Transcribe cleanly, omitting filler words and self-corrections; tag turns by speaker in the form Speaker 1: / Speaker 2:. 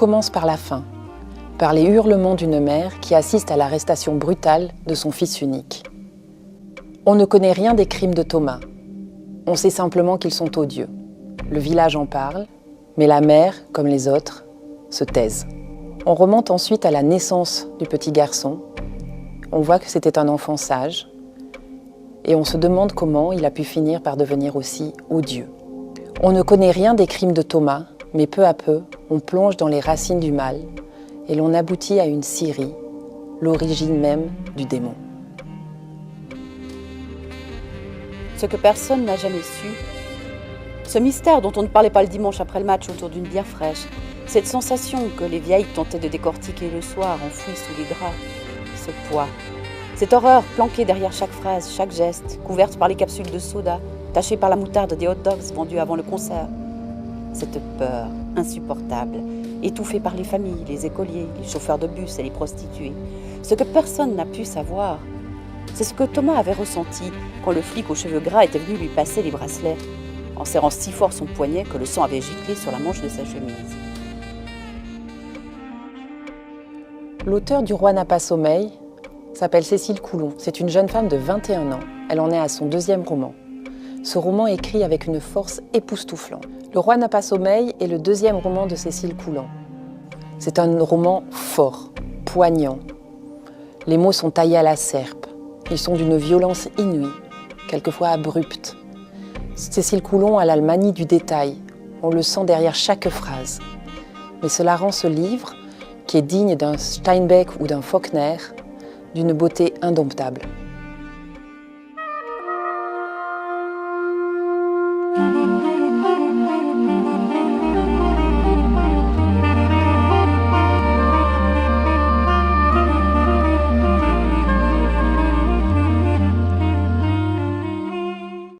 Speaker 1: commence par la fin, par les hurlements d'une mère qui assiste à l'arrestation brutale de son fils unique. On ne connaît rien des crimes de Thomas. On sait simplement qu'ils sont odieux. Le village en parle, mais la mère, comme les autres, se taise. On remonte ensuite à la naissance du petit garçon. On voit que c'était un enfant sage et on se demande comment il a pu finir par devenir aussi odieux. On ne connaît rien des crimes de Thomas, mais peu à peu, on plonge dans les racines du mal et l'on aboutit à une Syrie, l'origine même du démon.
Speaker 2: Ce que personne n'a jamais su, ce mystère dont on ne parlait pas le dimanche après le match autour d'une bière fraîche, cette sensation que les vieilles tentaient de décortiquer le soir enfouie sous les draps, ce poids, cette horreur planquée derrière chaque phrase, chaque geste, couverte par les capsules de soda, tachée par la moutarde des hot dogs vendus avant le concert. Cette peur insupportable, étouffée par les familles, les écoliers, les chauffeurs de bus et les prostituées. Ce que personne n'a pu savoir, c'est ce que Thomas avait ressenti quand le flic aux cheveux gras était venu lui passer les bracelets, en serrant si fort son poignet que le sang avait giclé sur la manche de sa chemise.
Speaker 1: L'auteur du Roi n'a pas sommeil s'appelle Cécile Coulon. C'est une jeune femme de 21 ans. Elle en est à son 2e roman. Ce roman écrit avec une force époustouflante. Le Roi n'a pas sommeil est le 2e roman de Cécile Coulon. C'est un roman fort, poignant. Les mots sont taillés à la serpe. Ils sont d'une violence inouïe, quelquefois abrupte. Cécile Coulon a la manie du détail. On le sent derrière chaque phrase. Mais cela rend ce livre, qui est digne d'un Steinbeck ou d'un Faulkner, d'une beauté indomptable.